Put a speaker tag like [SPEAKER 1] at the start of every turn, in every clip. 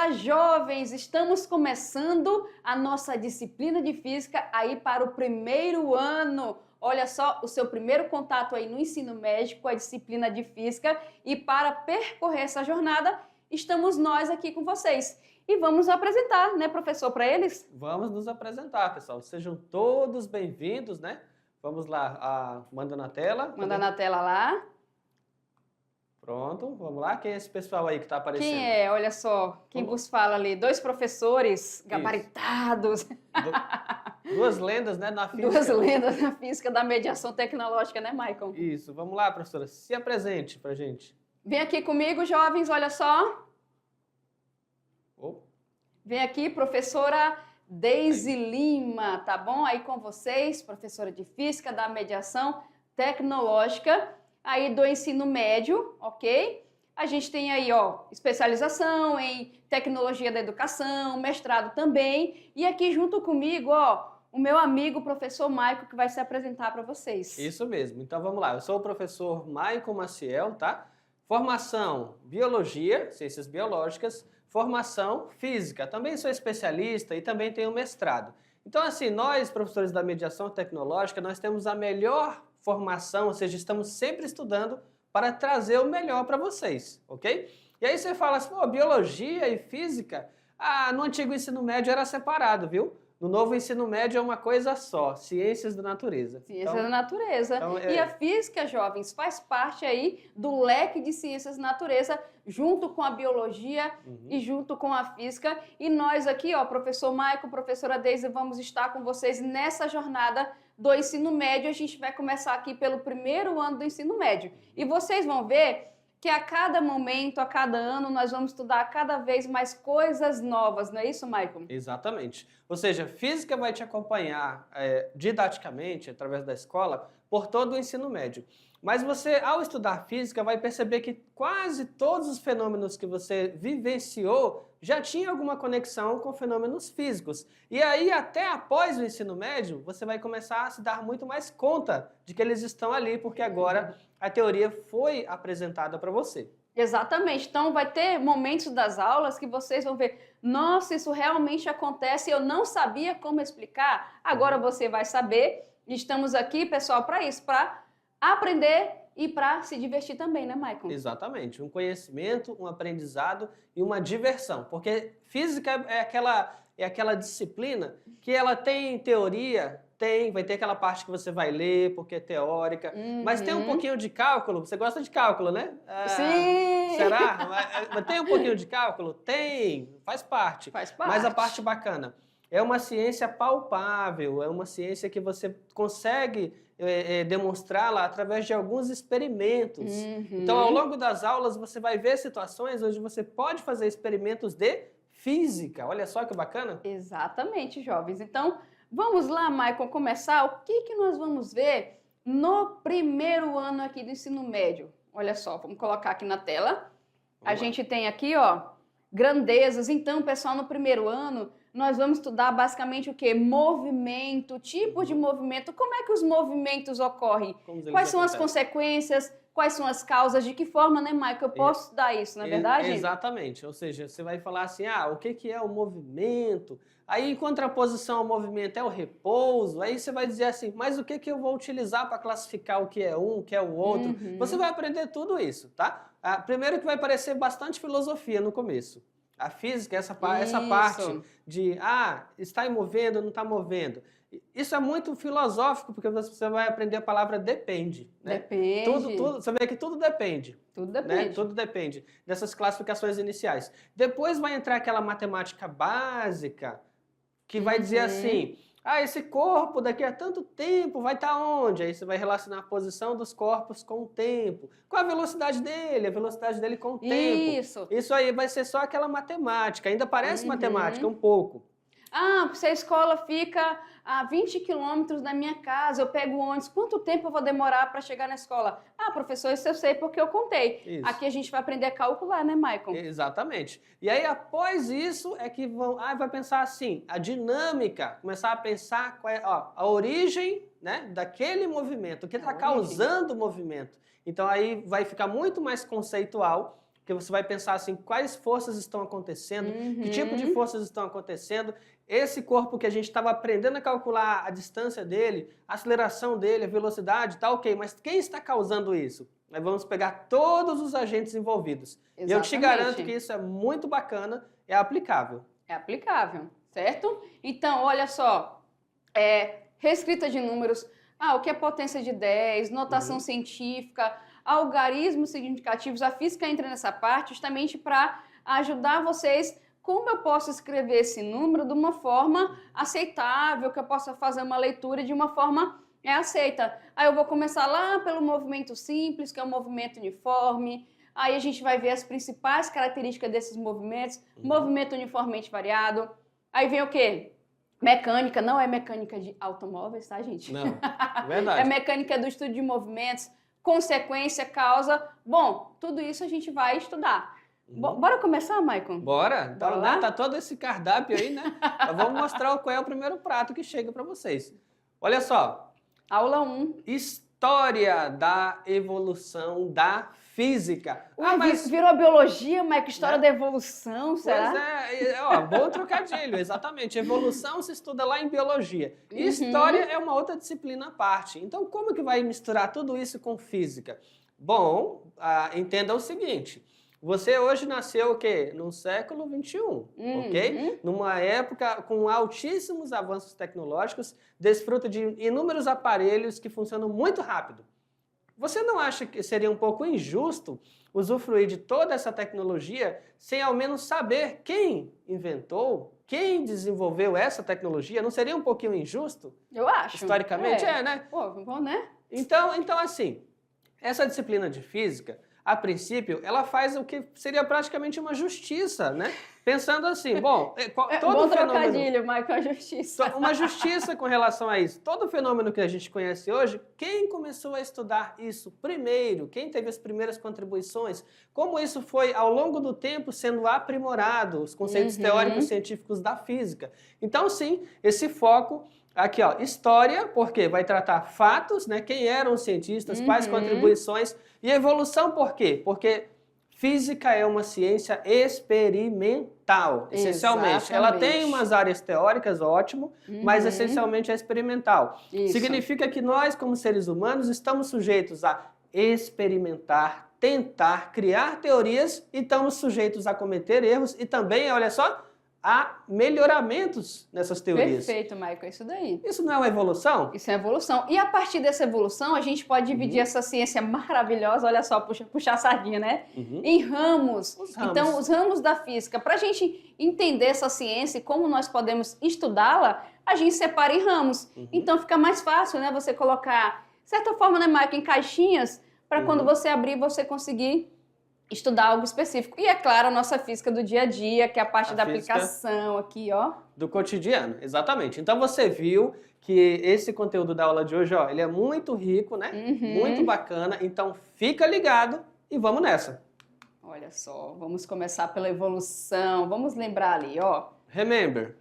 [SPEAKER 1] Fala, jovens! Estamos começando a nossa disciplina de física aí para o primeiro ano. Olha só, o seu primeiro contato aí no ensino médio com a disciplina de física, e para percorrer essa jornada, estamos nós aqui com vocês. E vamos apresentar, né, professor, para eles?
[SPEAKER 2] Vamos nos apresentar, pessoal. Sejam todos bem-vindos, né? Vamos lá, manda na tela.
[SPEAKER 1] Manda na tela lá.
[SPEAKER 2] Pronto, vamos lá. Quem é esse pessoal aí que está aparecendo?
[SPEAKER 1] Quem é? Olha só, quem vos fala ali. Dois professores gabaritados.
[SPEAKER 2] Duas lendas, né, na física.
[SPEAKER 1] Duas lendas na física da mediação tecnológica, né, Maicon?
[SPEAKER 2] Isso, vamos lá, professora. Se apresente pra gente.
[SPEAKER 1] Vem aqui comigo, jovens, olha só. Vem aqui, professora Deise Lima, tá bom? Aí com vocês, professora de física da mediação tecnológica, aí do ensino médio, ok? A gente tem aí, ó, especialização em tecnologia da educação, mestrado também, e aqui junto comigo, ó, o meu amigo, professor Maicon, que vai se apresentar para vocês.
[SPEAKER 2] Isso mesmo. Então vamos lá. Eu sou o professor Maicon Maciel, tá? Formação Biologia, Ciências Biológicas, formação Física. Também sou especialista e também tenho mestrado. Então assim, nós, professores da mediação tecnológica, nós temos a melhor formação, ou seja, estamos sempre estudando para trazer o melhor para vocês, ok? E aí você fala assim, pô, Biologia e Física, no antigo ensino médio era separado, viu? No novo ensino médio é uma coisa só, Ciências da Natureza.
[SPEAKER 1] Ciências da Natureza. E a Física, jovens, faz parte aí do leque de Ciências da Natureza, junto com a Biologia e junto com a Física. E nós aqui, ó, professor Maicon, professora Deise, vamos estar com vocês nessa jornada do ensino médio. A gente vai começar aqui pelo primeiro ano do ensino médio. E vocês vão ver que a cada momento, a cada ano, nós vamos estudar cada vez mais coisas novas, não é isso, Maicon?
[SPEAKER 2] Exatamente. Ou seja, Física vai te acompanhar didaticamente, através da escola, por todo o ensino médio. Mas você, ao estudar Física, vai perceber que quase todos os fenômenos que você vivenciou já tinham alguma conexão com fenômenos físicos. E aí, até após o ensino médio, você vai começar a se dar muito mais conta de que eles estão ali, porque agora a teoria foi apresentada para você.
[SPEAKER 1] Exatamente. Então, vai ter momentos das aulas que vocês vão ver, nossa, isso realmente acontece, eu não sabia como explicar, agora você vai saber. Estamos aqui, pessoal, para isso, para aprender e para se divertir também, né, Maicon?
[SPEAKER 2] Exatamente. Um conhecimento, um aprendizado e uma diversão. Porque Física é aquela disciplina que ela tem teoria, vai ter aquela parte que você vai ler, porque é teórica, mas tem um pouquinho de cálculo. Você gosta de cálculo, né?
[SPEAKER 1] Sim!
[SPEAKER 2] Será? Mas tem um pouquinho de cálculo? Tem, faz parte.
[SPEAKER 1] Faz parte.
[SPEAKER 2] Mas a parte bacana, é uma ciência palpável, é uma ciência que você consegue demonstrar lá através de alguns experimentos. Então, ao longo das aulas, você vai ver situações onde você pode fazer experimentos de física. Olha só que bacana.
[SPEAKER 1] Exatamente, jovens. Então, vamos lá, Maicon, começar. O que nós vamos ver no primeiro ano aqui do ensino médio? Olha só, vamos colocar aqui na tela. A gente tem aqui, ó, grandezas. Então, pessoal, no primeiro ano, nós vamos estudar basicamente o quê? Movimento, tipos de movimento, como é que os movimentos ocorrem, quais são as consequências, quais são as causas, de que forma, né, Maicon, eu posso estudar isso, não é verdade?
[SPEAKER 2] Exatamente, ou seja, você vai falar assim, o que é o movimento? Aí, em contraposição ao movimento, é o repouso. Aí você vai dizer assim, mas o que eu vou utilizar para classificar o que é um, o que é o outro? Você vai aprender tudo isso, tá? Primeiro que vai parecer bastante filosofia no começo. A física, essa parte de, está movendo, não está movendo. Isso é muito filosófico, porque você vai aprender a palavra depende. Né?
[SPEAKER 1] Depende.
[SPEAKER 2] Você vê que tudo depende.
[SPEAKER 1] Tudo depende.
[SPEAKER 2] Né? Tudo depende dessas classificações iniciais. Depois vai entrar aquela matemática básica, que vai dizer assim, esse corpo daqui a tanto tempo vai estar onde? Aí você vai relacionar a posição dos corpos com o tempo. Qual a velocidade dele com o tempo. Isso aí vai ser só aquela matemática. Ainda parece matemática um pouco.
[SPEAKER 1] Se a escola fica a 20 quilômetros da minha casa, eu pego o ônibus, quanto tempo eu vou demorar para chegar na escola? Professor, isso eu sei porque eu contei. Isso. Aqui a gente vai aprender a calcular, né, Maicon?
[SPEAKER 2] Exatamente. E aí, após isso, é que vai pensar assim, a dinâmica, começar a pensar qual é a origem, né, daquele movimento, o que está causando o movimento. Então aí vai ficar muito mais conceitual, porque você vai pensar assim, quais forças estão acontecendo, que tipo de forças estão acontecendo, esse corpo que a gente estava aprendendo a calcular a distância dele, a aceleração dele, a velocidade, tá ok, mas quem está causando isso? Nós vamos pegar todos os agentes envolvidos.
[SPEAKER 1] Exatamente.
[SPEAKER 2] E eu te garanto que isso é muito bacana, é aplicável.
[SPEAKER 1] É aplicável, certo? Então, olha só, reescrita de números, o que é potência de 10, notação científica, algarismos significativos, a física entra nessa parte justamente para ajudar vocês como eu posso escrever esse número de uma forma aceitável, que eu possa fazer uma leitura de uma forma aceita. Aí eu vou começar lá pelo movimento simples, que é o movimento uniforme. Aí a gente vai ver as principais características desses movimentos. Movimento uniformemente variado. Aí vem o quê? Mecânica. Não é mecânica de automóveis, tá, gente?
[SPEAKER 2] Não, verdade.
[SPEAKER 1] É mecânica do estudo de movimentos, consequência, causa. Bom, tudo isso a gente vai estudar. Bora começar, Maicon?
[SPEAKER 2] Bora. Então,
[SPEAKER 1] Bora lá?
[SPEAKER 2] tá todo esse cardápio aí, né? Nós vamos mostrar qual é o primeiro prato que chega para vocês. Olha só.
[SPEAKER 1] Aula 1.
[SPEAKER 2] História da evolução da física.
[SPEAKER 1] Mas virou biologia, Maicon? História da evolução, será?
[SPEAKER 2] Pois bom trocadilho, exatamente. Evolução se estuda lá em biologia. E história é uma outra disciplina à parte. Então, como que vai misturar tudo isso com física? Bom, entenda o seguinte. Você hoje nasceu o quê? No século XXI, ok? Numa época com altíssimos avanços tecnológicos, desfruta de inúmeros aparelhos que funcionam muito rápido. Você não acha que seria um pouco injusto usufruir de toda essa tecnologia sem ao menos saber quem inventou, quem desenvolveu essa tecnologia? Não seria um pouquinho injusto?
[SPEAKER 1] Eu acho.
[SPEAKER 2] Historicamente, né?
[SPEAKER 1] Pô, bom, né?
[SPEAKER 2] Então, assim, essa disciplina de física, a princípio, ela faz o que seria praticamente uma justiça, né? Pensando assim, bom, todo
[SPEAKER 1] bom trocadilho, Michael, a justiça.
[SPEAKER 2] Uma justiça com relação a isso. Todo fenômeno que a gente conhece hoje, quem começou a estudar isso primeiro? Quem teve as primeiras contribuições? Como isso foi, ao longo do tempo, sendo aprimorado, os conceitos teóricos científicos da física. Então, sim, esse foco aqui, ó, história, porque vai tratar fatos, né? Quem eram os cientistas, quais contribuições, e evolução, por quê? Porque física é uma ciência experimental, essencialmente. Ela tem umas áreas teóricas, ótimo, mas essencialmente é experimental.
[SPEAKER 1] Isso.
[SPEAKER 2] Significa que nós, como seres humanos, estamos sujeitos a experimentar, tentar, criar teorias e estamos sujeitos a cometer erros e também, olha só, há melhoramentos nessas teorias.
[SPEAKER 1] Perfeito, Michael, é isso daí.
[SPEAKER 2] Isso não é uma evolução?
[SPEAKER 1] Isso é evolução. E a partir dessa evolução, a gente pode dividir essa ciência maravilhosa, olha só, puxar a sardinha, né? Em ramos. Então, os ramos da física. Para a gente entender essa ciência e como nós podemos estudá-la, a gente separa em ramos. Então, fica mais fácil, né? Você colocar, de certa forma, né, Michael, em caixinhas, para quando você abrir, você conseguir estudar algo específico. E, é claro, a nossa física do dia a dia, que é a parte da aplicação aqui, ó.
[SPEAKER 2] Do cotidiano, exatamente. Então, você viu que esse conteúdo da aula de hoje, ó, ele é muito rico, né? Muito bacana. Então, fica ligado e vamos nessa.
[SPEAKER 1] Olha só, vamos começar pela evolução. Vamos lembrar ali, ó.
[SPEAKER 2] Remember.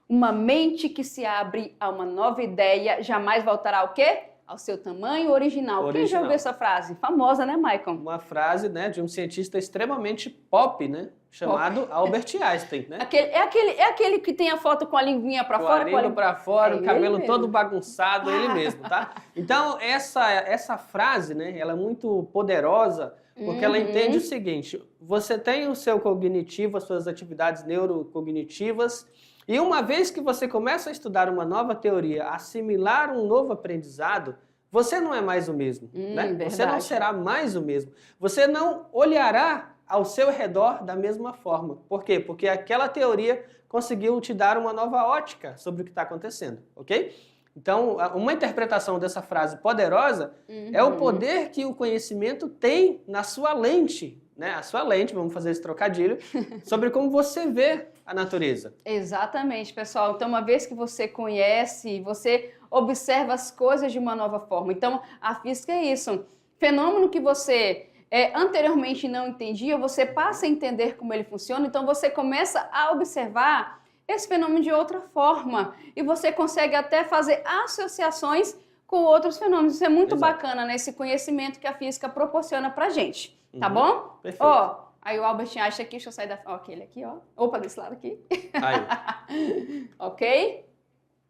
[SPEAKER 1] Uma mente que se abre a uma nova ideia jamais voltará ao quê? Ao seu tamanho original. Quem já ouviu essa frase? Famosa, né, Michael?
[SPEAKER 2] Uma frase, né, de um cientista extremamente pop, né? Chamado Albert Einstein, né?
[SPEAKER 1] É aquele que tem a foto com a linguinha para fora?
[SPEAKER 2] Com a língua para fora, o cabelo todo bagunçado, ele mesmo, tá? Então, essa frase, né, ela é muito poderosa, porque ela entende o seguinte, você tem o seu cognitivo, as suas atividades neurocognitivas, e uma vez que você começa a estudar uma nova teoria, assimilar um novo aprendizado, você não é mais o mesmo, né? Você não será mais o mesmo. Você não olhará ao seu redor da mesma forma. Por quê? Porque aquela teoria conseguiu te dar uma nova ótica sobre o que está acontecendo, ok? Então, uma interpretação dessa frase poderosa é o poder que o conhecimento tem na sua lente, né? A sua lente, vamos fazer esse trocadilho, sobre como você vê a natureza.
[SPEAKER 1] Exatamente, pessoal. Então, uma vez que você conhece, você observa as coisas de uma nova forma. Então, a física é isso. Fenômeno que você anteriormente não entendia, você passa a entender como ele funciona, então você começa a observar esse fenômeno de outra forma e você consegue até fazer associações com outros fenômenos. Isso é muito bacana, né? Esse conhecimento que a física proporciona pra gente. Tá bom?
[SPEAKER 2] Perfeito.
[SPEAKER 1] Ó, aí o Albert Einstein aqui, deixa eu sair da... Ó, aquele aqui, ó. Opa, desse lado aqui.
[SPEAKER 2] Aí.
[SPEAKER 1] Ok?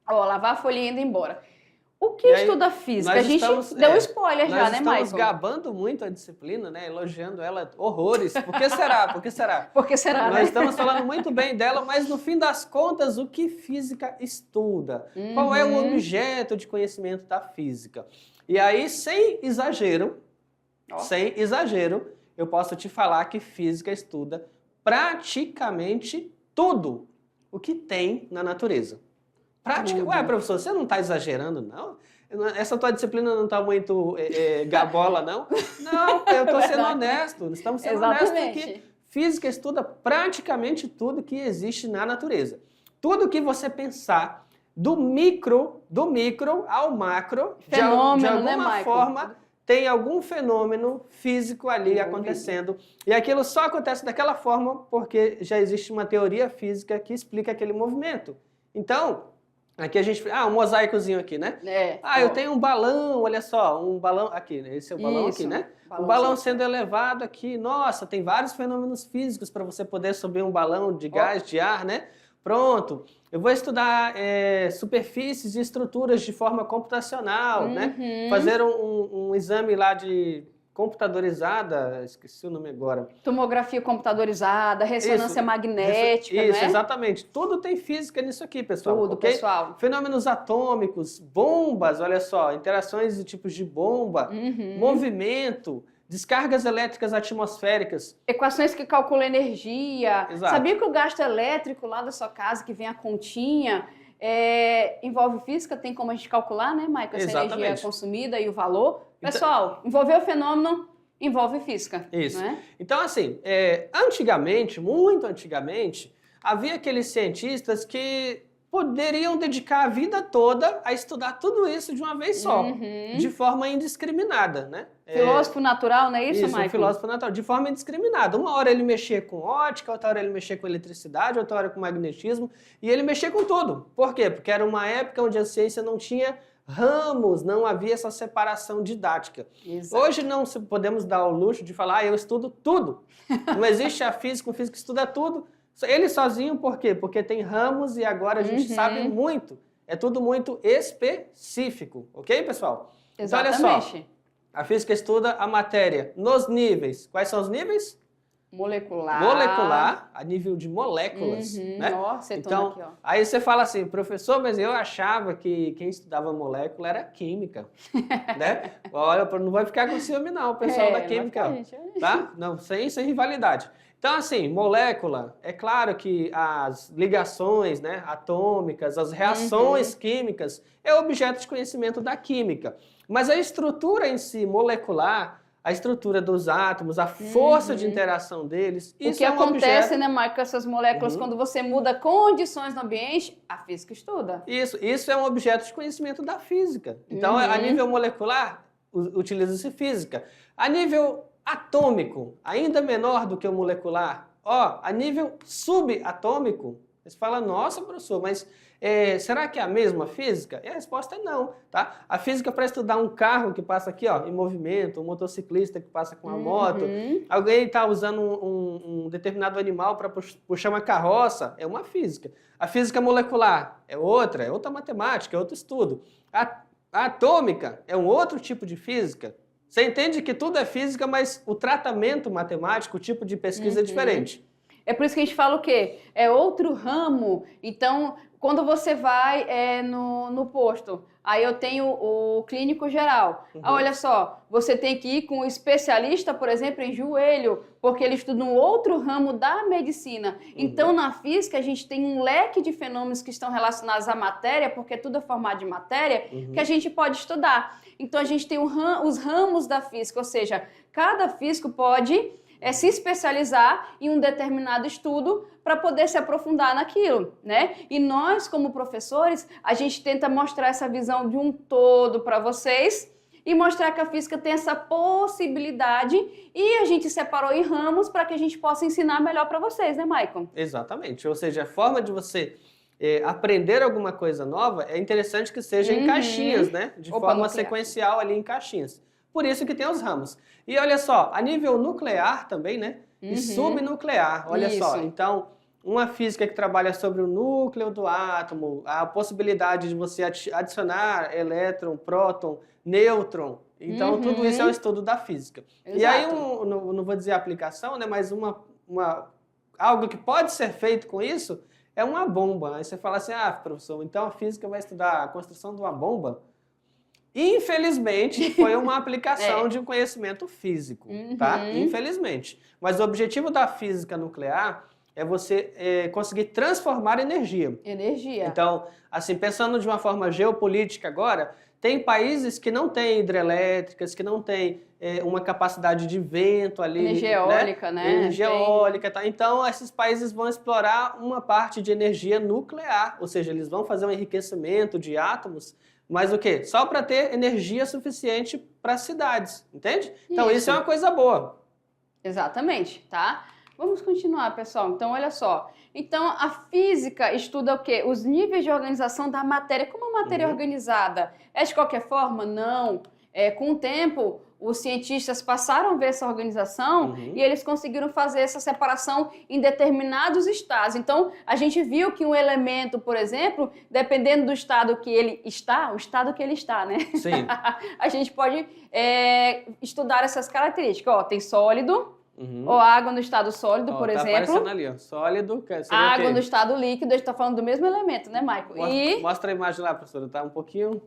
[SPEAKER 1] Ó, lavar a folhinha e indo embora. O que
[SPEAKER 2] E aí,
[SPEAKER 1] estuda física? A
[SPEAKER 2] nós
[SPEAKER 1] gente
[SPEAKER 2] estamos-
[SPEAKER 1] deu um spoiler já,
[SPEAKER 2] Nós
[SPEAKER 1] né,
[SPEAKER 2] estamos
[SPEAKER 1] Michael?
[SPEAKER 2] gabando muito a disciplina, né? Elogiando ela horrores. Por que será? Por que será?
[SPEAKER 1] Por que será,
[SPEAKER 2] Nós
[SPEAKER 1] né?
[SPEAKER 2] estamos falando muito bem dela, mas no fim das contas, o que física estuda? Qual é o objeto de conhecimento da física? E aí, sem exagero,
[SPEAKER 1] Ó.
[SPEAKER 2] eu posso te falar que física estuda praticamente tudo o que tem na natureza.
[SPEAKER 1] Tudo.
[SPEAKER 2] Ué, professor, você não está exagerando, não? Essa tua disciplina não está muito gabola, não? Não, eu estou sendo
[SPEAKER 1] Verdade.
[SPEAKER 2] honesto. Estamos sendo honestos aqui.
[SPEAKER 1] Exatamente.
[SPEAKER 2] Física estuda praticamente tudo que existe na natureza. Tudo que você pensar, do micro ao macro, de
[SPEAKER 1] Fenômeno, né,
[SPEAKER 2] alguma
[SPEAKER 1] Michael?
[SPEAKER 2] forma, tem algum fenômeno físico ali
[SPEAKER 1] Envolvido.
[SPEAKER 2] acontecendo. E aquilo só acontece daquela forma porque já existe uma teoria física que explica aquele movimento. Então, aqui a gente... um mosaicozinho aqui, né?
[SPEAKER 1] É,
[SPEAKER 2] Eu
[SPEAKER 1] ó.
[SPEAKER 2] tenho um balão, olha só, um balão aqui, né? Esse é o balão
[SPEAKER 1] Isso,
[SPEAKER 2] aqui, né? O
[SPEAKER 1] balãozinho.
[SPEAKER 2] balão sendo elevado aqui, nossa, tem vários fenômenos físicos para você poder subir um balão de gás, de ar, né? Pronto, eu vou estudar superfícies e estruturas de forma computacional, né? Fazer um exame lá de computadorizada, esqueci o nome agora.
[SPEAKER 1] Tomografia computadorizada, ressonância magnética,
[SPEAKER 2] Isso,
[SPEAKER 1] né?
[SPEAKER 2] exatamente. Tudo tem física nisso aqui, pessoal.
[SPEAKER 1] Tudo,
[SPEAKER 2] ok?
[SPEAKER 1] pessoal.
[SPEAKER 2] Fenômenos atômicos, bombas, olha só, interações de tipos de bomba, movimento, descargas elétricas atmosféricas.
[SPEAKER 1] Equações que calculam energia.
[SPEAKER 2] Exato.
[SPEAKER 1] Sabia que o gasto elétrico lá da sua casa, que vem a continha, envolve física? Tem como a gente calcular, né, Michael? Essa energia
[SPEAKER 2] Exatamente.
[SPEAKER 1] consumida e o valor. Pessoal, envolver o fenômeno envolve física.
[SPEAKER 2] Isso.
[SPEAKER 1] Né?
[SPEAKER 2] Então, assim, antigamente, muito antigamente, havia aqueles cientistas que poderiam dedicar a vida toda a estudar tudo isso de uma vez só, de forma indiscriminada, né?
[SPEAKER 1] Filósofo natural, não é isso, Michael?
[SPEAKER 2] Um filósofo natural, de forma indiscriminada. Uma hora ele mexia com ótica, outra hora ele mexia com eletricidade, outra hora com magnetismo, e ele mexia com tudo. Por quê? Porque era uma época onde a ciência não tinha ramos, não havia essa separação didática.
[SPEAKER 1] Exato.
[SPEAKER 2] Hoje não podemos dar o luxo de falar, eu estudo tudo. Não existe a física, o físico estuda tudo. Ele sozinho, por quê? Porque tem ramos e agora a gente sabe muito. É tudo muito específico, ok, pessoal?
[SPEAKER 1] Exatamente.
[SPEAKER 2] Então, olha só, a física estuda a matéria nos níveis. Quais são os níveis?
[SPEAKER 1] Molecular.
[SPEAKER 2] Molecular, a nível de moléculas, né?
[SPEAKER 1] Nossa,
[SPEAKER 2] Então,
[SPEAKER 1] aqui, ó.
[SPEAKER 2] aí você fala assim, professor, mas eu achava que quem estudava molécula era química, né? Olha, não vai ficar com ciúme não, o pessoal da química,
[SPEAKER 1] vai ficar, gente.
[SPEAKER 2] tá? Não, sem rivalidade. Então, assim, molécula, é claro que as ligações, né, atômicas, as reações químicas, é objeto de conhecimento da química. Mas a estrutura em si, molecular, a estrutura dos átomos, a força de interação deles,
[SPEAKER 1] O
[SPEAKER 2] isso
[SPEAKER 1] que
[SPEAKER 2] é um
[SPEAKER 1] acontece,
[SPEAKER 2] objeto...
[SPEAKER 1] né, Michael, com essas moléculas, quando você muda condições no ambiente, a física estuda.
[SPEAKER 2] Isso é um objeto de conhecimento da física. Então, a nível molecular, utiliza-se física. A nível atômico, ainda menor do que o molecular, a nível subatômico, você fala, nossa, professor, mas será que é a mesma física? E a resposta é não, tá? A física para estudar um carro que passa aqui, em movimento, um motociclista que passa com a moto, alguém está usando um determinado animal para puxar uma carroça, é uma física. A física molecular é outra matemática, é outro estudo. A atômica é um outro tipo de física. Você entende que tudo é física, mas o tratamento matemático, o tipo de pesquisa é diferente.
[SPEAKER 1] É por isso que a gente fala o quê? É outro ramo. Então, quando você vai no posto, aí eu tenho o clínico geral. Olha só, você tem que ir com o especialista, por exemplo, em joelho, porque ele estuda um outro ramo da medicina. Então, na física, a gente tem um leque de fenômenos que estão relacionados à matéria, porque tudo é formado de matéria, que a gente pode estudar. Então, a gente tem os ramos da física, ou seja, cada físico pode se especializar em um determinado estudo para poder se aprofundar naquilo, né? E nós, como professores, a gente tenta mostrar essa visão de um todo para vocês e mostrar que a física tem essa possibilidade e a gente separou em ramos para que a gente possa ensinar melhor para vocês, né, Michael?
[SPEAKER 2] Exatamente. Ou seja, a forma de você aprender alguma coisa nova é interessante que seja em caixinhas, né? De forma sequencial ali em caixinhas. Por isso que tem os ramos. E olha só, a nível nuclear também, né? E subnuclear, olha só. Então, uma física que trabalha sobre o núcleo do átomo, a possibilidade de você adicionar elétron, próton, nêutron. Então, tudo isso é o estudo da física.
[SPEAKER 1] Exato.
[SPEAKER 2] E aí, não vou dizer aplicação, né? Mas algo que pode ser feito com isso é uma bomba. Aí você fala assim, professor, então a física vai estudar a construção de uma bomba? Infelizmente, foi uma aplicação de um conhecimento físico, tá? Infelizmente. Mas o objetivo da física nuclear é você conseguir transformar energia. Então, assim, pensando de uma forma geopolítica agora, tem países que não têm hidrelétricas, que não têm uma capacidade de vento ali.
[SPEAKER 1] Energia eólica, né?
[SPEAKER 2] Energia eólica, tá? Então, esses países vão explorar uma parte de energia nuclear, ou seja, eles vão fazer um enriquecimento de átomos, mas o quê? Só para ter energia suficiente para as cidades, entende? Então, isso é uma coisa boa.
[SPEAKER 1] Exatamente, tá? Vamos continuar, pessoal. Então, olha só. Então, a física estuda o quê? Os níveis de organização da matéria. Como a matéria é organizada? É de qualquer forma? Não. Com o tempo, os cientistas passaram a ver essa organização e eles conseguiram fazer essa separação em determinados estados. Então, a gente viu que um elemento, por exemplo, dependendo do estado que ele está, o estado que ele está, né?
[SPEAKER 2] Sim.
[SPEAKER 1] A gente pode estudar essas características. Ó, tem sólido, ou água no estado sólido, por exemplo.
[SPEAKER 2] Tá aparecendo ali, ó. Sólido,
[SPEAKER 1] água no estado líquido, a gente está falando do mesmo elemento, né, Michael?
[SPEAKER 2] Mostra a imagem lá, professora, tá um pouquinho...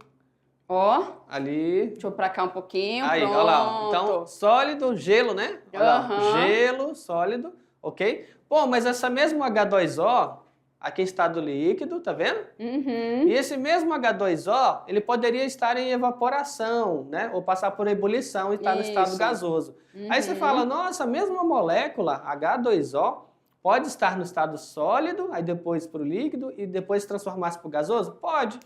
[SPEAKER 1] Ó,
[SPEAKER 2] ali.
[SPEAKER 1] Deixa eu pra cá um pouquinho.
[SPEAKER 2] Aí,
[SPEAKER 1] pronto.
[SPEAKER 2] olha lá. Então, sólido, gelo, né? Olha lá. Gelo, sólido, ok? Bom, mas essa mesmo H2O, aqui em estado líquido, tá vendo? E esse mesmo H2O, ele poderia estar em evaporação, né? Ou passar por ebulição e estar no estado gasoso. Aí você fala, nossa, a mesma molécula, H2O, pode estar no estado sólido, aí depois para o líquido e depois transformar-se para o gasoso? Pode.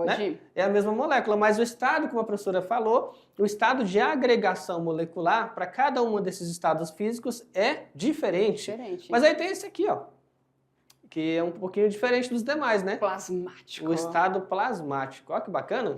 [SPEAKER 2] Né? É a mesma molécula, mas o estado, como a professora falou, o estado de agregação molecular para cada um desses estados físicos é diferente. Mas aí tem esse aqui, ó, que é um pouquinho diferente dos demais, né?
[SPEAKER 1] Plasmático.
[SPEAKER 2] O estado plasmático. Olha que bacana.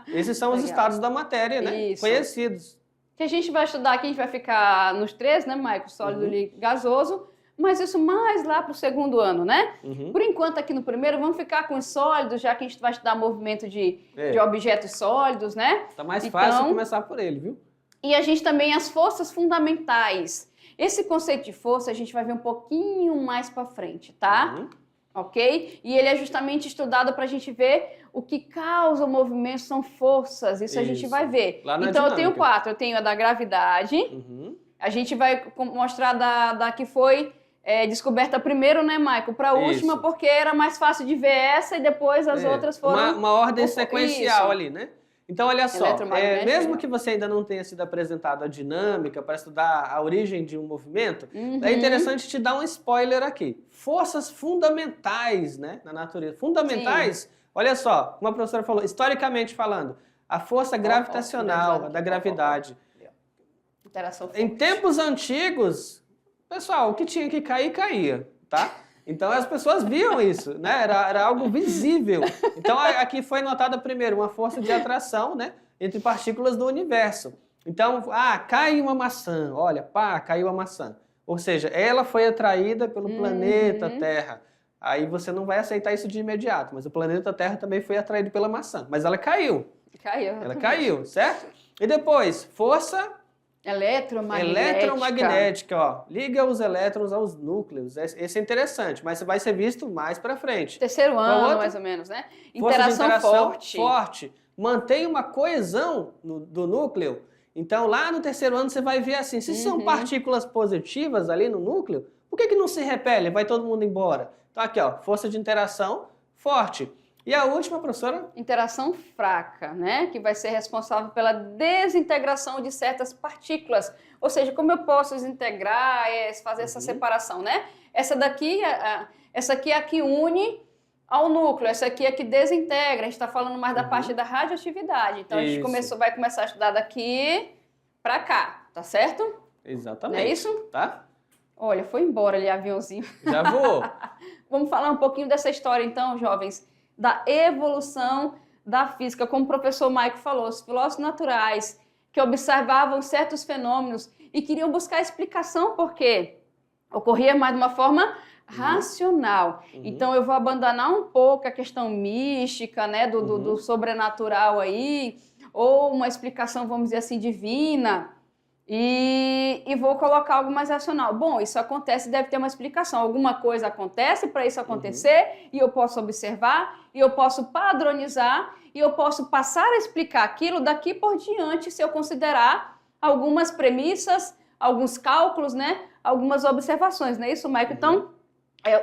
[SPEAKER 2] Esses são os estados da matéria, né? Conhecidos.
[SPEAKER 1] Que a gente vai estudar aqui, a gente vai ficar nos três, né, Michael? Sólido, líquido, gasoso. Mas isso mais lá para o segundo ano, né? Por enquanto, aqui no primeiro, vamos ficar com os sólidos, já que a gente vai estudar movimento de objetos sólidos, né?
[SPEAKER 2] Tá mais fácil começar por ele, viu?
[SPEAKER 1] E a gente também, as forças fundamentais. Esse conceito de força a gente vai ver um pouquinho mais para frente, tá? Ok? E ele é justamente estudado para a gente ver o que causa o movimento, são forças. Isso a gente vai ver. Então, eu tenho 4. Eu tenho a da gravidade. A gente vai mostrar da que foi... descoberta primeiro, né, Michael? Para a última, porque era mais fácil de ver essa e depois as outras foram...
[SPEAKER 2] Uma ordem sequencial ali, né? Então, olha só, mesmo que você ainda não tenha sido apresentado a dinâmica para estudar a origem de um movimento, é interessante te dar um spoiler aqui. Forças fundamentais, né, na natureza. Fundamentais, olha só, como a professora falou, historicamente falando, a força gravitacional, da gravidade.
[SPEAKER 1] Interação forte.
[SPEAKER 2] Em tempos antigos... Pessoal, o que tinha que cair, caía, tá? Então as pessoas viam isso, né? Era algo visível. Então aqui foi notada primeiro uma força de atração, né? Entre partículas do universo. Então, cai uma maçã, olha, pá, caiu a maçã. Ou seja, ela foi atraída pelo planeta Terra. Aí você não vai aceitar isso de imediato, mas o planeta Terra também foi atraído pela maçã. Mas ela caiu. Ela caiu, certo? E depois, força... Eletromagnética, ó. Liga os elétrons aos núcleos. Esse é interessante, mas vai ser visto mais pra frente.
[SPEAKER 1] Terceiro ano, mais ou menos, né?
[SPEAKER 2] Interação forte. Mantém uma coesão do núcleo. Então, lá no terceiro ano, você vai ver assim, se são partículas positivas ali no núcleo, por que não se repele? Vai todo mundo embora. Então, aqui, ó, força de interação forte. E a última, professora?
[SPEAKER 1] Interação fraca, né? Que vai ser responsável pela desintegração de certas partículas. Ou seja, como eu posso desintegrar, fazer essa separação, né? Essa aqui é a que une ao núcleo, essa aqui é a que desintegra. A gente está falando mais da parte da radioatividade. Então, a gente vai começar a estudar daqui para cá, tá certo?
[SPEAKER 2] Exatamente.
[SPEAKER 1] Não é isso?
[SPEAKER 2] Tá?
[SPEAKER 1] Olha, foi embora ali, aviãozinho.
[SPEAKER 2] Já voou.
[SPEAKER 1] Vamos falar um pouquinho dessa história, então, jovens, da evolução da física, como o professor Maico falou, os filósofos naturais que observavam certos fenômenos e queriam buscar explicação porque ocorria mais de uma forma racional. Então, eu vou abandonar um pouco a questão mística, né, do sobrenatural aí, ou uma explicação, vamos dizer assim, divina, e vou colocar algo mais racional. Bom, isso acontece, deve ter uma explicação. Alguma coisa acontece para isso acontecer, e eu posso observar, e eu posso padronizar, e eu posso passar a explicar aquilo daqui por diante, se eu considerar algumas premissas, alguns cálculos, né, algumas observações, não é isso, Michael? Então,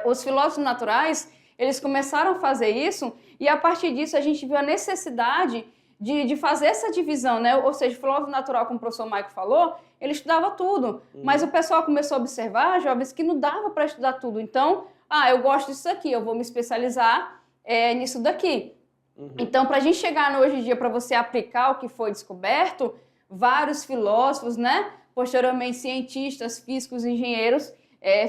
[SPEAKER 1] os filósofos naturais, eles começaram a fazer isso, e a partir disso a gente viu a necessidade de fazer essa divisão, né? Ou seja, o filósofo natural, como o professor Michael falou, ele estudava tudo, mas o pessoal começou a observar, jovens, que não dava para estudar tudo. Então, eu gosto disso aqui, eu vou me especializar nisso daqui. Então, para a gente chegar hoje em dia, para você aplicar o que foi descoberto, vários filósofos, né? Posteriormente, cientistas, físicos, engenheiros,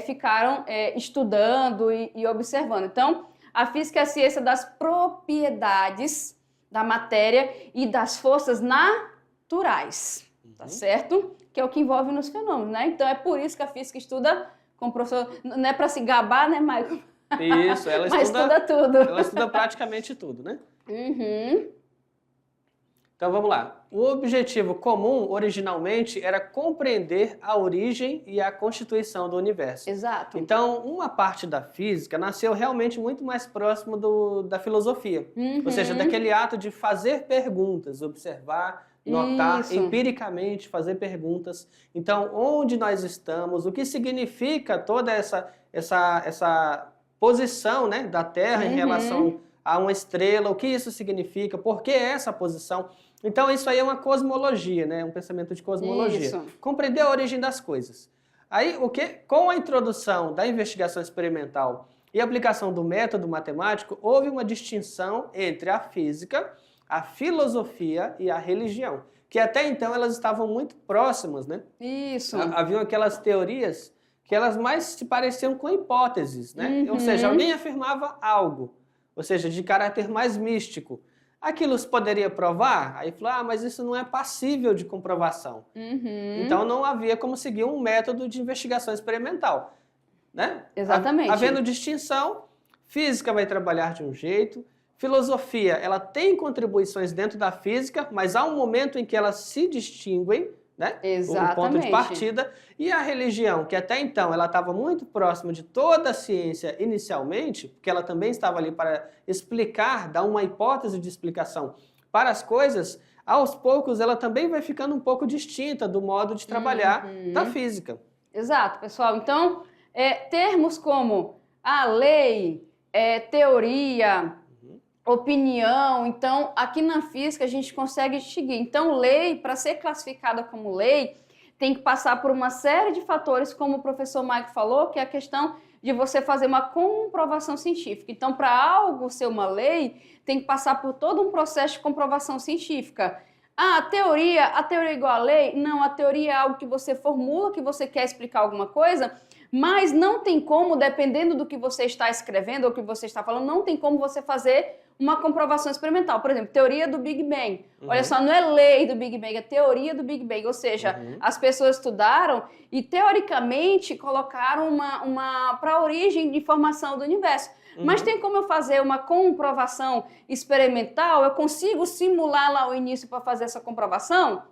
[SPEAKER 1] ficaram estudando e observando. Então, a física é a ciência das propriedades da matéria e das forças naturais, tá certo? Que é o que envolve nos fenômenos, né? Então, é por isso que a física estuda com o professor... Não é para se gabar, né, Michael?
[SPEAKER 2] Isso, ela
[SPEAKER 1] Mas estuda tudo.
[SPEAKER 2] Ela estuda praticamente tudo, né? Então, vamos lá. O objetivo comum, originalmente, era compreender a origem e a constituição do universo.
[SPEAKER 1] Exato.
[SPEAKER 2] Então, uma parte da física nasceu realmente muito mais próximo da filosofia. Ou seja, daquele ato de fazer perguntas, observar, notar, empiricamente fazer perguntas. Então, onde nós estamos, o que significa toda essa posição, né, da Terra em relação a uma estrela, o que isso significa, por que essa posição. Então, isso aí é uma cosmologia, né? Um pensamento de cosmologia.
[SPEAKER 1] Isso.
[SPEAKER 2] Compreender a origem das coisas. Aí, com a introdução da investigação experimental e aplicação do método matemático, houve uma distinção entre a física, a filosofia e a religião, que até então elas estavam muito próximas, né?
[SPEAKER 1] Isso.
[SPEAKER 2] Haviam aquelas teorias que elas mais se pareciam com hipóteses, né? Ou seja, alguém afirmava algo, ou seja, de caráter mais místico. Aquilo se poderia provar? Aí falou, mas isso não é passível de comprovação. Então não havia como seguir um método de investigação experimental, né?
[SPEAKER 1] Exatamente.
[SPEAKER 2] Havendo distinção, física vai trabalhar de um jeito, filosofia, ela tem contribuições dentro da física, mas há um momento em que elas se distinguem, né?
[SPEAKER 1] Exatamente.
[SPEAKER 2] Um ponto de partida. E a religião, que até então ela estava muito próxima de toda a ciência inicialmente, porque ela também estava ali para explicar, dar uma hipótese de explicação para as coisas, aos poucos ela também vai ficando um pouco distinta do modo de trabalhar da física.
[SPEAKER 1] Exato, pessoal. Então, termos como a lei, teoria, opinião, então aqui na física a gente consegue distinguir. Então, lei, para ser classificada como lei, tem que passar por uma série de fatores, como o professor Mike falou, que é a questão de você fazer uma comprovação científica. Então, para algo ser uma lei, tem que passar por todo um processo de comprovação científica. A teoria é igual a lei? Não, a teoria é algo que você formula, que você quer explicar alguma coisa, mas não tem como, dependendo do que você está escrevendo ou que você está falando, não tem como você fazer uma comprovação experimental. Por exemplo, teoria do Big Bang. Olha só, não é lei do Big Bang, é teoria do Big Bang. Ou seja, as pessoas estudaram e, teoricamente, colocaram para a origem de formação do universo. Mas tem como eu fazer uma comprovação experimental? Eu consigo simular lá o início para fazer essa comprovação?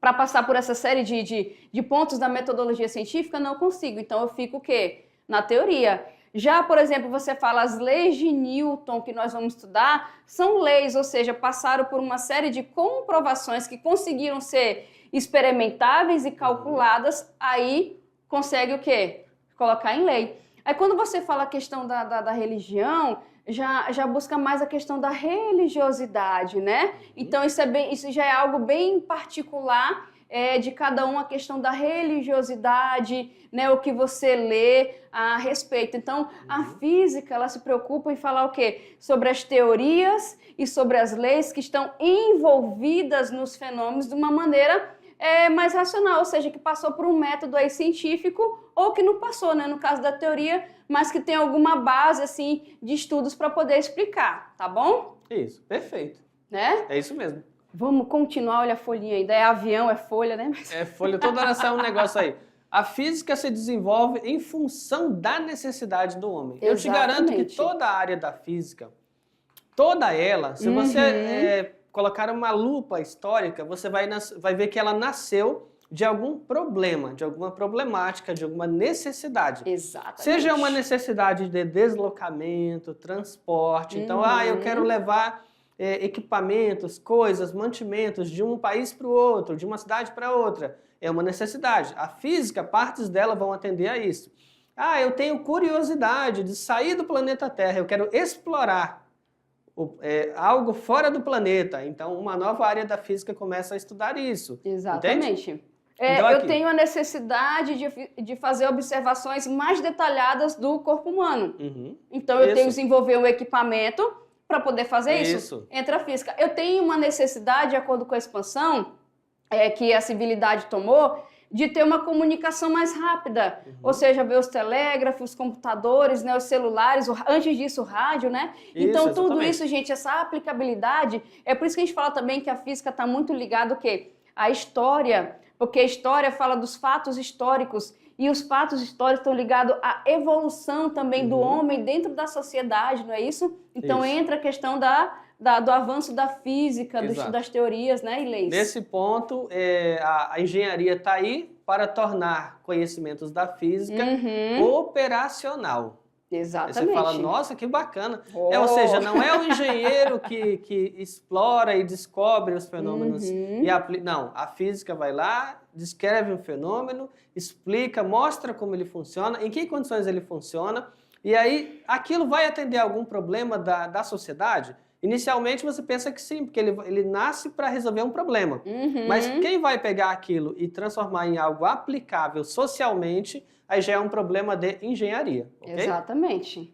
[SPEAKER 1] Para passar por essa série de pontos da metodologia científica? Não consigo. Então, eu fico o quê? Na teoria. Já, por exemplo, você fala as leis de Newton que nós vamos estudar, são leis, ou seja, passaram por uma série de comprovações que conseguiram ser experimentáveis e calculadas, aí consegue o quê? Colocar em lei. Aí quando você fala a questão da religião, já busca mais a questão da religiosidade, né? Então isso já é algo bem particular de cada um, a questão da religiosidade, né, o que você lê a respeito. Então, a física, ela se preocupa em falar o quê? Sobre as teorias e sobre as leis que estão envolvidas nos fenômenos de uma maneira mais racional, ou seja, que passou por um método aí científico ou que não passou, né, no caso da teoria, mas que tem alguma base, assim, de estudos para poder explicar, tá bom?
[SPEAKER 2] Isso, perfeito.
[SPEAKER 1] Né?
[SPEAKER 2] É isso mesmo.
[SPEAKER 1] Vamos continuar, olha a folhinha ainda. É avião, é folha, né?
[SPEAKER 2] É folha, toda hora sai um negócio aí. A física se desenvolve em função da necessidade do homem. Eu te garanto que toda a área da física, toda ela, se você colocar uma lupa histórica, você vai ver que ela nasceu de algum problema, de alguma problemática, de alguma necessidade.
[SPEAKER 1] Exatamente.
[SPEAKER 2] Seja uma necessidade de deslocamento, transporte. Então, eu quero levar equipamentos, coisas, mantimentos de um país para o outro, de uma cidade para outra. É uma necessidade. A física, partes dela vão atender a isso. Eu tenho curiosidade de sair do planeta Terra, eu quero explorar algo fora do planeta. Então, uma nova área da física começa a estudar isso.
[SPEAKER 1] Exatamente.
[SPEAKER 2] Entende? Então,
[SPEAKER 1] eu tenho a necessidade de fazer observações mais detalhadas do corpo humano. Então, eu tenho que desenvolver um equipamento para poder fazer isso. Entra a física. Eu tenho uma necessidade, de acordo com a expansão que a civilidade tomou, de ter uma comunicação mais rápida. Ou seja, ver os telégrafos, os computadores, né, os celulares, antes disso o rádio, né? Então, tudo isso, gente, essa aplicabilidade, é por isso que a gente fala também que a física está muito ligada ao quê? À história, porque a história fala dos fatos históricos, e os fatos históricos estão ligados à evolução também do homem dentro da sociedade, não é isso? Então, entra a questão do avanço da física, das teorias, né, e leis.
[SPEAKER 2] Nesse ponto, a engenharia está aí para tornar conhecimentos da física operacional.
[SPEAKER 1] Exatamente.
[SPEAKER 2] Você fala, nossa, que bacana. Ou seja, não é o engenheiro que explora e descobre os fenômenos e aplica. Não, a física vai lá, descreve um fenômeno, explica, mostra como ele funciona, em que condições ele funciona, e aí aquilo vai atender algum problema da sociedade? Inicialmente você pensa que sim, porque ele nasce para resolver um problema. Mas quem vai pegar aquilo e transformar em algo aplicável socialmente, aí já é um problema de engenharia. Okay?
[SPEAKER 1] Exatamente.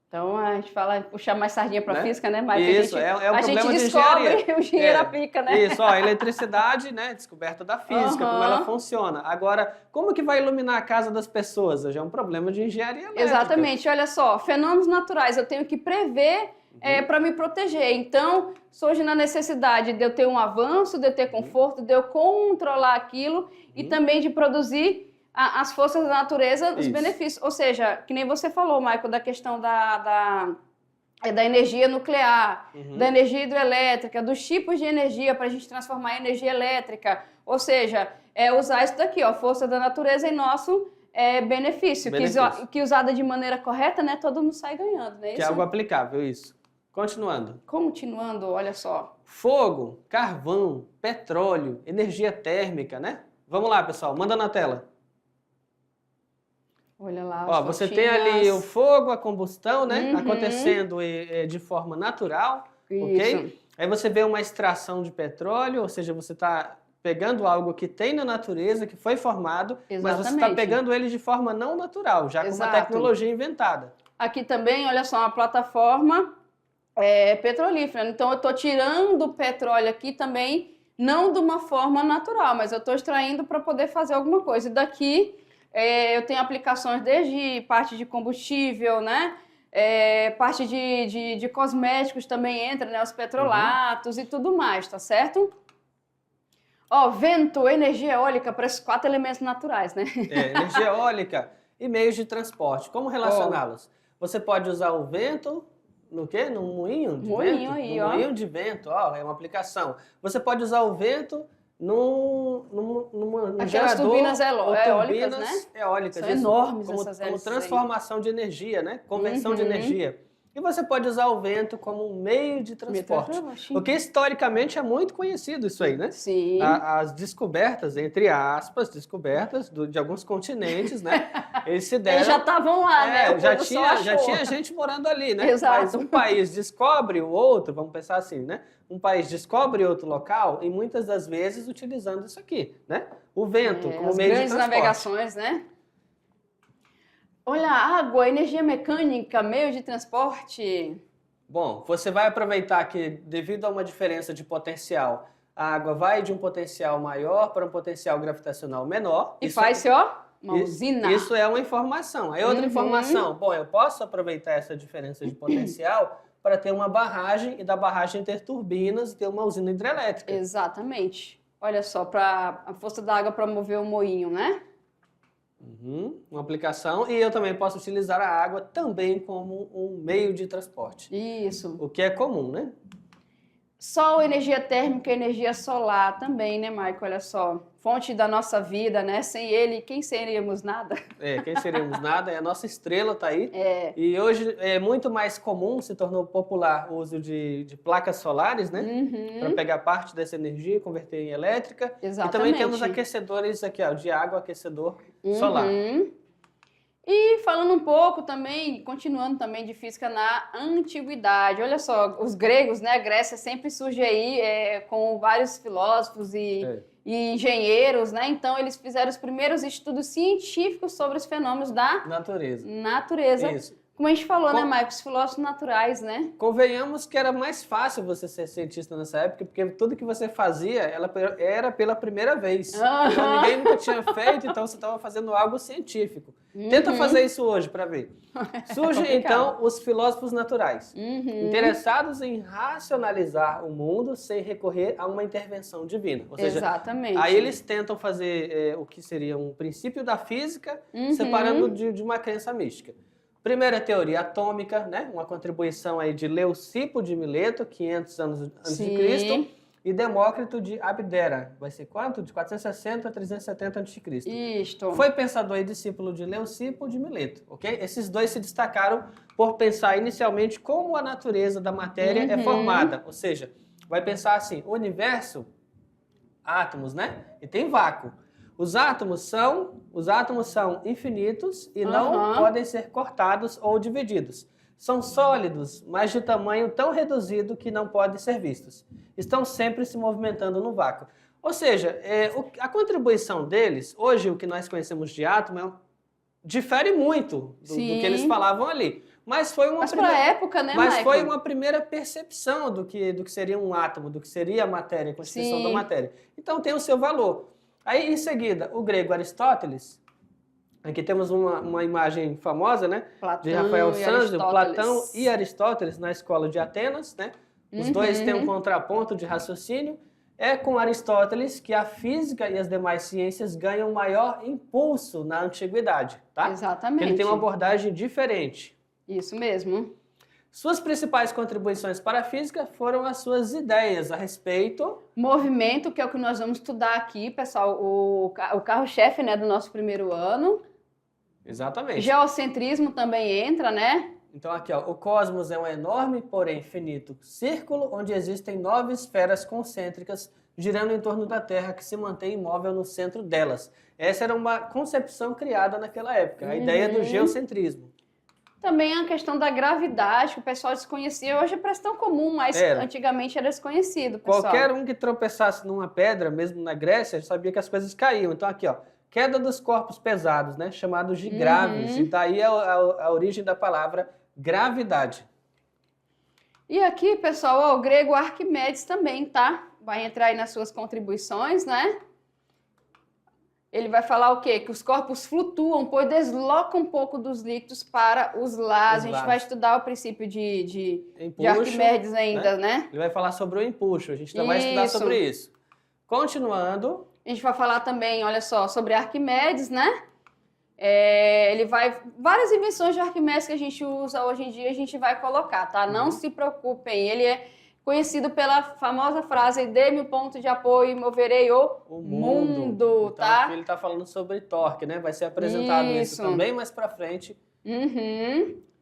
[SPEAKER 1] Então a gente fala, puxar mais sardinha para a física, né, Maicon?
[SPEAKER 2] Isso, é um problema de
[SPEAKER 1] descobre
[SPEAKER 2] engenharia.
[SPEAKER 1] O engenheiro aplica, né?
[SPEAKER 2] Isso, a eletricidade, né, descoberta da física, como ela funciona. Agora, como que vai iluminar a casa das pessoas? Já é um problema de engenharia elétrica.
[SPEAKER 1] Exatamente, olha só, fenômenos naturais, eu tenho que prever para me proteger. Então, surge na necessidade de eu ter um avanço, de eu ter conforto, de eu controlar aquilo e também de produzir as forças da natureza, os benefícios. Ou seja, que nem você falou, Maicon, da questão da energia nuclear, da energia hidrelétrica, dos tipos de energia para a gente transformar em energia elétrica. Ou seja, usar isso daqui, força da natureza em nosso benefício. Que usada de maneira correta, né, todo mundo sai ganhando, né?
[SPEAKER 2] Que é algo aplicável, isso. Continuando,
[SPEAKER 1] olha só.
[SPEAKER 2] Fogo, carvão, petróleo, energia térmica, né? Vamos lá, pessoal, manda na tela.
[SPEAKER 1] Olha lá,
[SPEAKER 2] você tem ali o fogo, a combustão, né? Acontecendo de forma natural, ok? Aí você vê uma extração de petróleo, ou seja, você está pegando algo que tem na natureza, que foi formado, mas você está pegando ele de forma não natural, já com uma tecnologia inventada.
[SPEAKER 1] Aqui também, olha só, uma plataforma petrolífera. Então, eu estou tirando o petróleo aqui também, não de uma forma natural, mas eu estou extraindo para poder fazer alguma coisa. E daqui, eu tenho aplicações desde parte de combustível, né? Parte de cosméticos também entra, né? Os petrolatos e tudo mais, tá certo? Vento, energia eólica, para esses 4 elementos naturais, né?
[SPEAKER 2] Energia eólica e meios de transporte. Como relacioná-los? Você pode usar o vento no quê? Num moinho de vento?
[SPEAKER 1] Aí,
[SPEAKER 2] no moinho de vento, é uma aplicação. Você pode usar o vento num gerador,
[SPEAKER 1] turbinas eólicas,
[SPEAKER 2] turbinas
[SPEAKER 1] né?
[SPEAKER 2] Eólicas.
[SPEAKER 1] São enormes
[SPEAKER 2] como
[SPEAKER 1] essas hélices
[SPEAKER 2] transformação de energia, né? Conversão de energia. E você pode usar o vento como um meio de transporte. Porque historicamente é muito conhecido isso aí, né?
[SPEAKER 1] Sim.
[SPEAKER 2] As descobertas, entre aspas, de alguns continentes, né? Eles se deram...
[SPEAKER 1] Eles já estavam lá, né?
[SPEAKER 2] Já tinha gente morando ali, né?
[SPEAKER 1] Exato.
[SPEAKER 2] Mas um país descobre o outro, vamos pensar assim, né? Um país descobre outro local e muitas das vezes utilizando isso aqui, né? O vento como meio de transporte. As grandes
[SPEAKER 1] navegações, né? Olha, água, energia mecânica, meio de transporte.
[SPEAKER 2] Bom, você vai aproveitar que, devido a uma diferença de potencial, a água vai de um potencial maior para um potencial gravitacional menor.
[SPEAKER 1] E faz-se, uma usina.
[SPEAKER 2] Isso é uma informação. Aí outra informação, bom, eu posso aproveitar essa diferença de potencial para ter uma barragem e da barragem ter turbinas e ter uma usina hidrelétrica.
[SPEAKER 1] Exatamente. Olha só, para a força da água para mover o moinho, né?
[SPEAKER 2] Uma aplicação, e eu também posso utilizar a água também como um meio de transporte.
[SPEAKER 1] Isso.
[SPEAKER 2] O que é comum, né?
[SPEAKER 1] Sol, energia térmica, energia solar também, né, Maico? Olha só, fonte da nossa vida, né? Sem ele, quem seríamos nada?
[SPEAKER 2] Quem seríamos nada, a nossa estrela está aí.
[SPEAKER 1] É.
[SPEAKER 2] E hoje é muito mais comum, se tornou popular o uso de placas solares, né? Para pegar parte dessa energia e converter em elétrica.
[SPEAKER 1] Exatamente.
[SPEAKER 2] E também temos aquecedores aqui, ó, de água, aquecedor solar.
[SPEAKER 1] E falando um pouco também, continuando também de física na antiguidade. Olha só, os gregos, né? A Grécia sempre surge aí com vários filósofos e engenheiros, né? Então, eles fizeram os primeiros estudos científicos sobre os fenômenos da natureza.
[SPEAKER 2] Isso.
[SPEAKER 1] Como a gente falou, né, Maicon? Os filósofos naturais, né?
[SPEAKER 2] Convenhamos que era mais fácil você ser cientista nessa época, porque tudo que você fazia era pela primeira vez. Então, ninguém nunca tinha feito, então você estava fazendo algo científico. Tenta fazer isso hoje para ver. Surgem, então, os filósofos naturais, interessados em racionalizar o mundo sem recorrer a uma intervenção divina. Ou seja,
[SPEAKER 1] exatamente.
[SPEAKER 2] Aí eles tentam fazer o que seria um princípio da física, separando de uma crença mística. Primeira teoria atômica, né? Uma contribuição aí de Leucipo de Mileto, 500 anos antes de Cristo, e Demócrito de Abdera. Vai ser quanto? De 460 a 370 a.C.
[SPEAKER 1] Isto.
[SPEAKER 2] Foi pensador e discípulo de Leucipo de Mileto, ok? Esses dois se destacaram por pensar inicialmente como a natureza da matéria é formada. Ou seja, vai pensar assim, o universo, átomos, né? E tem vácuo. Os átomos são infinitos e não podem ser cortados ou divididos. São sólidos, mas de tamanho tão reduzido que não podem ser vistos. Estão sempre se movimentando no vácuo. Ou seja, a contribuição deles, hoje o que nós conhecemos de átomo, difere muito do que eles falavam ali. Mas foi uma
[SPEAKER 1] para a época, né,
[SPEAKER 2] Mas foi uma primeira percepção do que seria um átomo, do que seria a matéria, a constituição da matéria. Então tem o seu valor. Aí, em seguida, o grego Aristóteles, aqui temos uma imagem famosa, né?
[SPEAKER 1] Platão
[SPEAKER 2] de Rafael
[SPEAKER 1] e
[SPEAKER 2] Sanzio, Platão e Aristóteles na escola de Atenas, né? Os dois têm um contraponto de raciocínio. É com Aristóteles que a física e as demais ciências ganham maior impulso na antiguidade, tá?
[SPEAKER 1] Exatamente.
[SPEAKER 2] Porque ele tem uma abordagem diferente.
[SPEAKER 1] Isso mesmo.
[SPEAKER 2] Suas principais contribuições para a física foram as suas ideias a respeito...
[SPEAKER 1] Movimento, que é o que nós vamos estudar aqui, pessoal, o carro-chefe, né, do nosso primeiro ano.
[SPEAKER 2] Exatamente.
[SPEAKER 1] Geocentrismo também entra, né?
[SPEAKER 2] Então aqui, ó, o cosmos é um enorme, porém finito círculo, onde existem 9 esferas concêntricas girando em torno da Terra, que se mantém imóvel no centro delas. Essa era uma concepção criada naquela época, a ideia do geocentrismo.
[SPEAKER 1] Também a questão da gravidade, que o pessoal desconhecia. Hoje parece tão comum, mas antigamente era desconhecido, pessoal.
[SPEAKER 2] Qualquer um que tropeçasse numa pedra, mesmo na Grécia, sabia que as coisas caíam. Então aqui, ó, queda dos corpos pesados, né, chamados de graves. E daí a origem da palavra gravidade.
[SPEAKER 1] E aqui, pessoal, ó, o grego Arquimedes também, tá? Vai entrar aí nas suas contribuições, né? Ele vai falar o quê? Que os corpos flutuam, pois deslocam um pouco dos líquidos para os lados. A gente vai estudar o princípio de Arquimedes ainda, né?
[SPEAKER 2] Ele vai falar sobre o empuxo, a gente vai estudar sobre isso. Continuando.
[SPEAKER 1] A gente vai falar também, olha só, sobre Arquimedes, né? Ele vai... Várias invenções de Arquimedes que a gente usa hoje em dia, a gente vai colocar, tá? Não se preocupem, ele é conhecido pela famosa frase, dê-me um ponto de apoio e moverei o mundo,
[SPEAKER 2] então,
[SPEAKER 1] tá?
[SPEAKER 2] Aqui ele está falando sobre torque, né? Vai ser apresentado isso também mais para frente.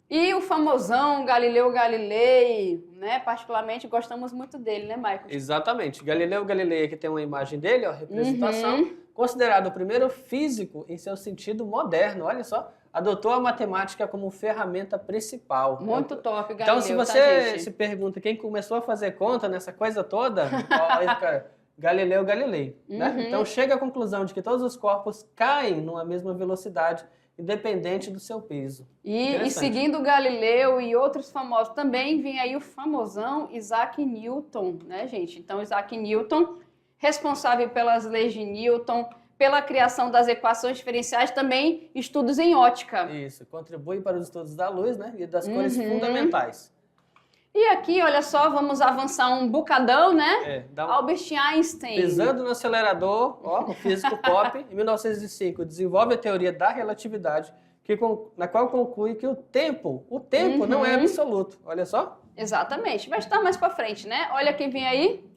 [SPEAKER 1] E o famosão Galileu Galilei, né? Particularmente gostamos muito dele, né, Michael?
[SPEAKER 2] Exatamente. Galileu Galilei, aqui tem uma imagem dele, ó, representação. Considerado o primeiro físico em seu sentido moderno, olha só. Adotou a matemática como ferramenta principal.
[SPEAKER 1] Muito top, Galileu.
[SPEAKER 2] Então, se você se pergunta quem começou a fazer conta nessa coisa toda, olha, cara, Galileu Galilei. Né? Então, chega à conclusão de que todos os corpos caem numa mesma velocidade, independente do seu peso.
[SPEAKER 1] E seguindo Galileu e outros famosos, também vem aí o famosão Isaac Newton, né, gente? Então, Isaac Newton, responsável pelas leis de Newton, pela criação das equações diferenciais, também estudos em ótica.
[SPEAKER 2] Isso, contribui para os estudos da luz, né, e das cores fundamentais.
[SPEAKER 1] E aqui, olha só, vamos avançar um bocadão, né?
[SPEAKER 2] Dá
[SPEAKER 1] Albert Einstein.
[SPEAKER 2] Pisando no acelerador, ó, o físico pop, em 1905, desenvolve a teoria da relatividade, na qual conclui que o tempo não é absoluto. Olha só.
[SPEAKER 1] Exatamente. Vai estar mais para frente, né? Olha quem vem aí.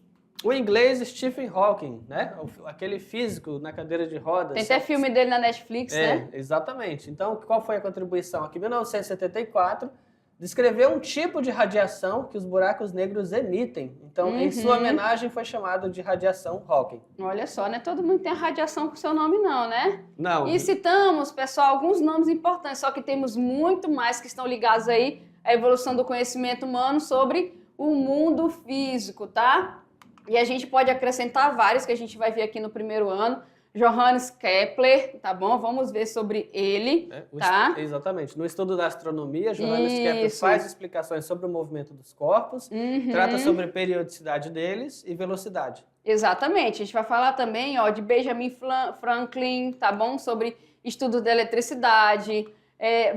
[SPEAKER 2] O inglês Stephen Hawking, né? Aquele físico na cadeira de rodas.
[SPEAKER 1] Tem até filme dele na Netflix, né?
[SPEAKER 2] Exatamente. Então, qual foi a contribuição? Aqui, em 1974, descreveu um tipo de radiação que os buracos negros emitem. Então, em sua homenagem, foi chamado de radiação Hawking.
[SPEAKER 1] Olha só, né? Todo mundo tem a radiação com seu nome, não, né?
[SPEAKER 2] Não.
[SPEAKER 1] E citamos, pessoal, alguns nomes importantes, só que temos muito mais que estão ligados aí à evolução do conhecimento humano sobre o mundo físico, tá? E a gente pode acrescentar vários que a gente vai ver aqui no primeiro ano. Johannes Kepler, tá bom? Vamos ver sobre ele, tá?
[SPEAKER 2] Exatamente. No estudo da astronomia, Johannes Kepler faz explicações sobre o movimento dos corpos, trata sobre a periodicidade deles e velocidade.
[SPEAKER 1] Exatamente. A gente vai falar também, ó, de Benjamin Franklin, tá bom? Sobre estudo da eletricidade.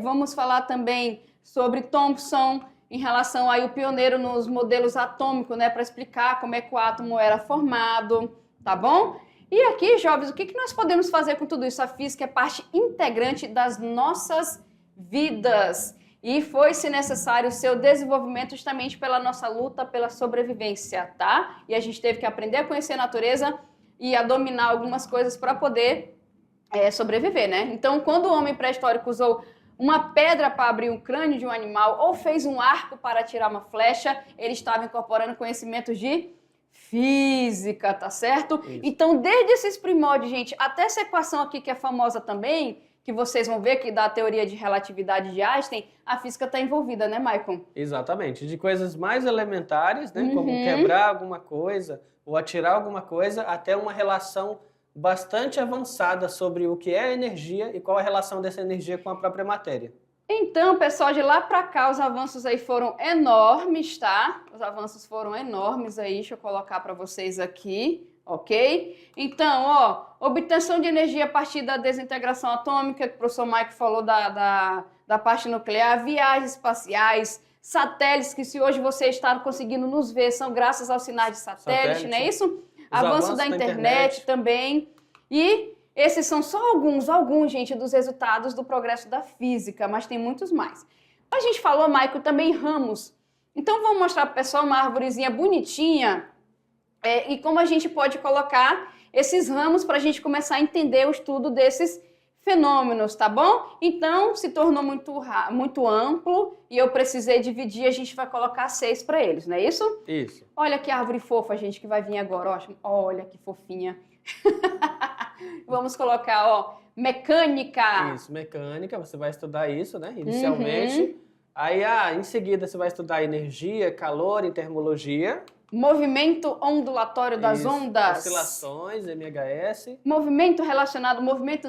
[SPEAKER 1] Vamos falar também sobre Thomson, em relação aí o pioneiro nos modelos atômicos, né? Para explicar como é que o átomo era formado, tá bom? E aqui, jovens, o que nós podemos fazer com tudo isso? A física é parte integrante das nossas vidas. E foi, se necessário, o seu desenvolvimento justamente pela nossa luta pela sobrevivência, tá? E a gente teve que aprender a conhecer a natureza e a dominar algumas coisas para poder sobreviver, né? Então, quando o homem pré-histórico usou uma pedra para abrir um crânio de um animal ou fez um arco para atirar uma flecha, ele estava incorporando conhecimentos de física, tá certo? Isso. Então, desde esses primórdios, gente, até essa equação aqui que é famosa também, que vocês vão ver que da teoria de relatividade de Einstein, a física está envolvida, né, Maicon?
[SPEAKER 2] Exatamente. De coisas mais elementares, né, como quebrar alguma coisa ou atirar alguma coisa, até uma relação bastante avançada sobre o que é energia e qual a relação dessa energia com a própria matéria.
[SPEAKER 1] Então, pessoal, de lá para cá os avanços aí foram enormes, tá? Os avanços foram enormes aí, deixa eu colocar para vocês aqui, ok? Então, ó, obtenção de energia a partir da desintegração atômica, que o professor Mike falou da parte nuclear, viagens espaciais, satélites, que se hoje você está conseguindo nos ver, são graças aos sinais de satélite, não é isso? Avanço da internet também. E esses são só alguns, gente, dos resultados do progresso da física, mas tem muitos mais. A gente falou, Maico, também ramos. Então, vamos mostrar para o pessoal uma árvorezinha bonitinha e como a gente pode colocar esses ramos para a gente começar a entender o estudo desses fenômenos, tá bom? Então, se tornou muito amplo e eu precisei dividir, a gente vai colocar 6 para eles, não é isso?
[SPEAKER 2] Isso.
[SPEAKER 1] Olha que árvore fofa, gente, que vai vir agora, ó. Olha que fofinha. Vamos colocar, ó, mecânica.
[SPEAKER 2] Isso, mecânica, você vai estudar isso, né, inicialmente. Aí, em seguida, você vai estudar energia, calor e termologia.
[SPEAKER 1] Movimento ondulatório das ondas.
[SPEAKER 2] Oscilações, MHS.
[SPEAKER 1] Movimento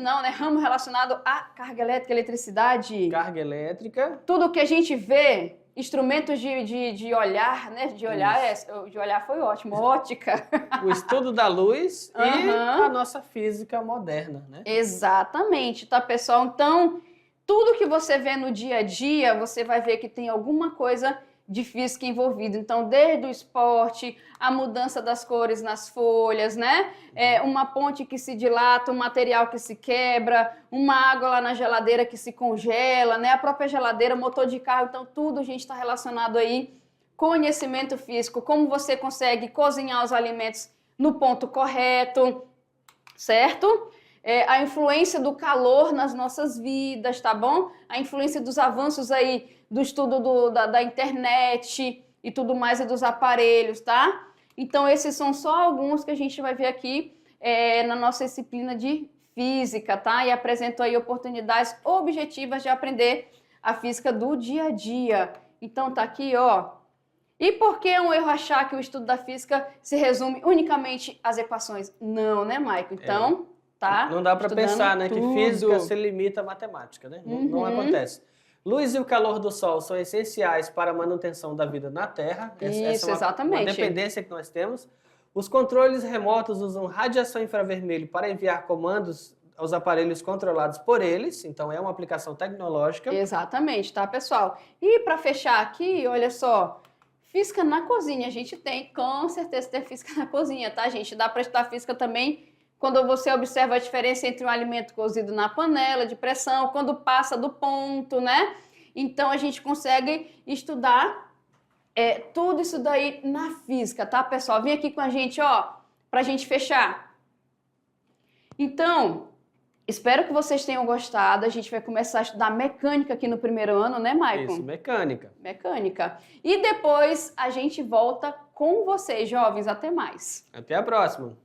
[SPEAKER 1] não, né? Ramo relacionado à carga elétrica, eletricidade.
[SPEAKER 2] Carga elétrica.
[SPEAKER 1] Tudo que a gente vê, instrumentos de olhar, né? De olhar foi ótimo, ótica.
[SPEAKER 2] O estudo da luz e a nossa física moderna, né?
[SPEAKER 1] Exatamente, tá, pessoal? Então, tudo que você vê no dia a dia, você vai ver que tem alguma coisa de física envolvida. Então, desde o esporte, a mudança das cores nas folhas, né? Uma ponte que se dilata, um material que se quebra, uma água lá na geladeira que se congela, né? A própria geladeira, motor de carro. Então, tudo, gente, está relacionado aí com conhecimento físico, como você consegue cozinhar os alimentos no ponto correto, certo? A influência do calor nas nossas vidas, tá bom? A influência dos avanços aí do estudo da internet e tudo mais, e dos aparelhos, tá? Então, esses são só alguns que a gente vai ver aqui na nossa disciplina de física, tá? E apresento aí oportunidades objetivas de aprender a física do dia a dia. Então, tá aqui, ó. E por que é um erro achar que o estudo da física se resume unicamente às equações? Não, né, Maico? Então, tá?
[SPEAKER 2] Não dá para pensar, né, que física se limita à matemática, né? Não acontece. Luz e o calor do Sol são essenciais para a manutenção da vida na Terra.
[SPEAKER 1] Isso, exatamente.
[SPEAKER 2] Uma dependência que nós temos. Os controles remotos usam radiação infravermelho para enviar comandos aos aparelhos controlados por eles. Então, é uma aplicação tecnológica.
[SPEAKER 1] Exatamente, tá, pessoal? E para fechar aqui, olha só, Física na cozinha, a gente tem, com certeza tem física na cozinha, tá, gente? Dá para estudar física também quando você observa a diferença entre um alimento cozido na panela de pressão, quando passa do ponto, né? Então, a gente consegue estudar tudo isso daí na física, tá, pessoal? Vem aqui com a gente, ó, pra gente fechar. Então, espero que vocês tenham gostado. A gente vai começar a estudar mecânica aqui no primeiro ano, né, Maicon?
[SPEAKER 2] Isso, mecânica.
[SPEAKER 1] Mecânica. E depois a gente volta com vocês, jovens. Até mais.
[SPEAKER 2] Até a próxima.